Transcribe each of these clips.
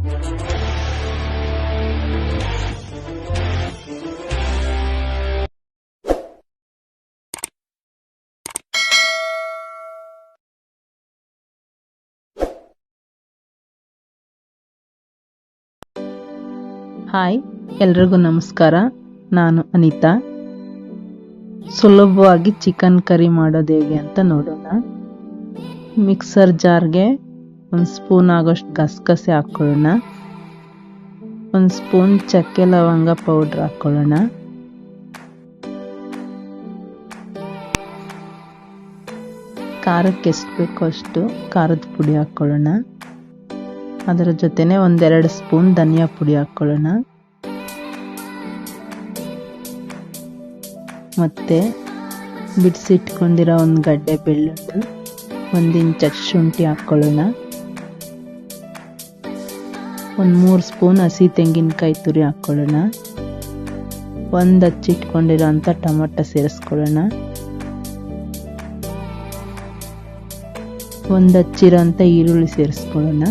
Hi, ಎಲ್ರಿಗೂ ನಮಸ್ಕಾರ. ನಾನು ಅನಿತಾ. ಸುಲಭವಾಗಿ ಚಿಕನ್ ಕರಿ ಮಾಡೋದು ಹೇಗೆ ಅಂತ ನೋಡೋಣ. ಮಿಕ್ಸರ್ ಜಾರ್ಗೆ 1 ಸ್ಪೂನ್ ಆಗೋಷ್ಟು ಗಸಗಸೆ ಹಾಕ್ಕೊಳ್ಳೋಣ. 1 ಸ್ಪೂನ್ ಚಕ್ಕೆ ಲವಂಗ ಪೌಡ್ರ್ ಹಾಕ್ಕೊಳ್ಳೋಣ. ಖಾರಕ್ಕೆ ಎಷ್ಟು ಬೇಕೋ ಅಷ್ಟು ಖಾರದ ಪುಡಿ ಹಾಕ್ಕೊಳ್ಳೋಣ. ಅದರ ಜೊತೆನೆ 1-2 ಸ್ಪೂನ್ ಧನಿಯಾ ಪುಡಿ ಹಾಕ್ಕೊಳ್ಳೋಣ. ಮತ್ತೆ ಬಿಡಿಸಿಟ್ಕೊಂಡಿರೋ 1 ಗಡ್ಡೆ ಬೆಳ್ಳುಳ್ಳಿ, 1 ಇಂಚಷ್ಟು ಶುಂಠಿ ಹಾಕ್ಕೊಳ್ಳೋಣ. 3 ಸ್ಪೂನ್ ಹಸಿ ತೆಂಗಿನಕಾಯಿ ತುರಿ ಹಾಕ್ಕೊಳ್ಳೋಣ. 1 ಹಚ್ಚಿಟ್ಕೊಂಡಿರೋ ಅಂಥ ಟೊಮೊಟೊ ಸೇರಿಸ್ಕೊಳ್ಳೋಣ. 1 ಹಚ್ಚಿರೋ ಅಂಥ ಈರುಳ್ಳಿ ಸೇರಿಸ್ಕೊಳ್ಳೋಣ.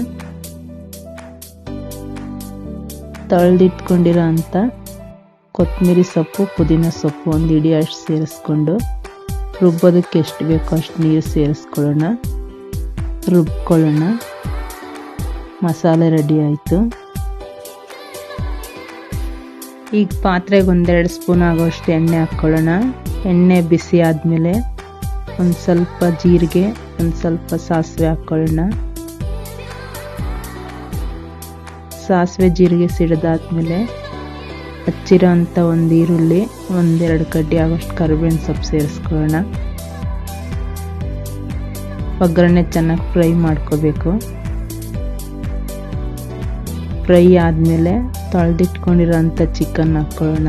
ತೊಳೆದಿಟ್ಕೊಂಡಿರೋ ಅಂಥ ಕೊತ್ತಂಬರಿ ಸೊಪ್ಪು, ಪುದೀನ ಸೊಪ್ಪು 1 ಹಿಡಿ ಅಷ್ಟು ಸೇರಿಸ್ಕೊಂಡು ರುಬ್ಬೋದಕ್ಕೆ ಎಷ್ಟು ಬೇಕೋ ಅಷ್ಟು ನೀರು ಸೇರಿಸ್ಕೊಳ್ಳೋಣ. ರುಬ್ಕೊಳ್ಳೋಣ. ಮಸಾಲೆ ರೆಡಿ ಆಯಿತು. ಈಗ ಪಾತ್ರೆಗೆ 1-2 ಸ್ಪೂನ್ ಆಗೋಷ್ಟು ಎಣ್ಣೆ ಹಾಕ್ಕೊಳ್ಳೋಣ. ಎಣ್ಣೆ ಬಿಸಿ ಆದಮೇಲೆ ಒಂದು ಸ್ವಲ್ಪ ಜೀರಿಗೆ, ಒಂದು ಸ್ವಲ್ಪ ಸಾಸಿವೆ ಹಾಕ್ಕೊಳ್ಳೋಣ. ಸಾಸಿವೆ ಜೀರಿಗೆ ಸಿಡಿದಾದ್ಮೇಲೆ ಹಚ್ಚಿರೋ ಅಂಥ 1 ಈರುಳ್ಳಿ, 1-2 ಕಡ್ಡಿ ಆಗೋಷ್ಟು ಕರಿಬೇವಿನ ಸೊಪ್ಪು ಸೇರಿಸ್ಕೊಳ್ಳೋಣ. ಒಗ್ಗರಣೆ ಚೆನ್ನಾಗಿ ಫ್ರೈ ಮಾಡ್ಕೋಬೇಕು. ಫ್ರೈ ಆದಮೇಲೆ ತೊಳೆದಿಟ್ಕೊಂಡಿರೋ ಅಂಥ ಚಿಕನ್ ಹಾಕ್ಕೊಳ್ಳೋಣ.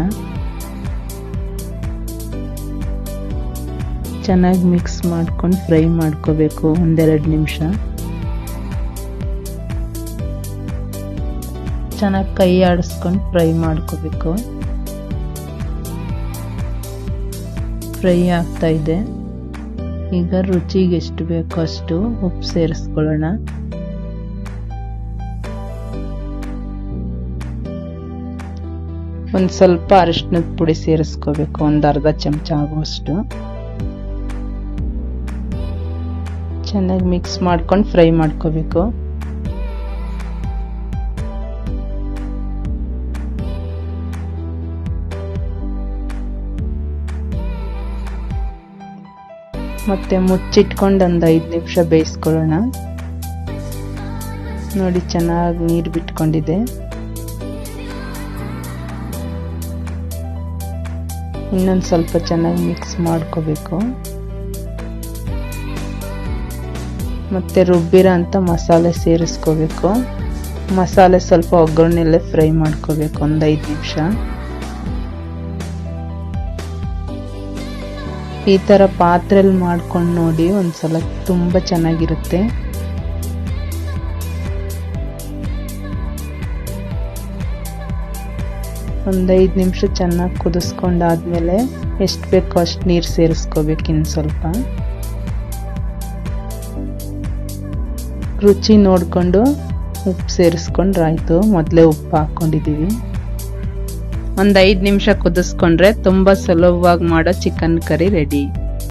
ಚೆನ್ನಾಗಿ ಮಿಕ್ಸ್ ಮಾಡ್ಕೊಂಡು ಫ್ರೈ ಮಾಡ್ಕೋಬೇಕು 1-2 ನಿಮಿಷ. ಚೆನ್ನಾಗಿ ಕೈ ಆಡಿಸ್ಕೊಂಡು ಫ್ರೈ ಮಾಡ್ಕೋಬೇಕು. ಫ್ರೈ ಆಗ್ತಾ ಇದೆ. ಈಗ ರುಚಿಗೆ ಎಷ್ಟು ಬೇಕೋ ಅಷ್ಟು ಉಪ್ಪು ಸೇರಿಸ್ಕೊಳ್ಳೋಣ. ಒಂದು ಸ್ವಲ್ಪ ಅರಿಶಿನದ ಪುಡಿ ಸೇರಿಸ್ಕೋಬೇಕು, 1/2 ಚಮಚ ಆಗುವಷ್ಟು. ಚೆನ್ನಾಗಿ ಮಿಕ್ಸ್ ಮಾಡ್ಕೊಂಡು ಫ್ರೈ ಮಾಡ್ಕೋಬೇಕು. ಮತ್ತೆ ಮುಚ್ಚಿಟ್ಕೊಂಡು 5 ನಿಮಿಷ ಬೇಯಿಸ್ಕೊಳ್ಳೋಣ. ನೋಡಿ, ಚೆನ್ನಾಗಿ ನೀರು ಬಿಟ್ಕೊಂಡಿದೆ. ಇನ್ನೊಂದು ಸ್ವಲ್ಪ ಚೆನ್ನಾಗಿ ಮಿಕ್ಸ್ ಮಾಡ್ಕೋಬೇಕು. ಮತ್ತೆ ರುಬ್ಬಿರೋ ಅಂತ ಮಸಾಲೆ ಸೇರಿಸ್ಕೋಬೇಕು. ಮಸಾಲೆ ಸ್ವಲ್ಪ ಒಗ್ಗರಣೆಲ್ಲೇ ಫ್ರೈ ಮಾಡ್ಕೋಬೇಕು 5 ನಿಮಿಷ. ಈ ಥರ ಪಾತ್ರೆಯಲ್ಲಿ ಮಾಡ್ಕೊಂಡು ನೋಡಿ ಒಂದ್ಸಲ, ತುಂಬ ಚೆನ್ನಾಗಿರುತ್ತೆ. ಒಂದು 5 ನಿಮಿಷ ಚೆನ್ನಾಗಿ ಕುದಿಸ್ಕೊಂಡಾದ್ಮೇಲೆ ಎಷ್ಟು ಬೇಕೋ ಅಷ್ಟು ನೀರು ಸೇರಿಸ್ಕೋಬೇಕು. ಇನ್ನು ಸ್ವಲ್ಪ ರುಚಿ ನೋಡಿಕೊಂಡು ಉಪ್ಪು ಸೇರಿಸ್ಕೊಂಡ್ರೆ ಆಯಿತು. ಮೊದಲೇ ಉಪ್ಪು ಹಾಕ್ಕೊಂಡಿದ್ದೀವಿ. ಒಂದು 5 ನಿಮಿಷ ಕುದಿಸ್ಕೊಂಡ್ರೆ ತುಂಬ ಸುಲಭವಾಗಿ ಮಾಡೋ ಚಿಕನ್ ಕರಿ ರೆಡಿ.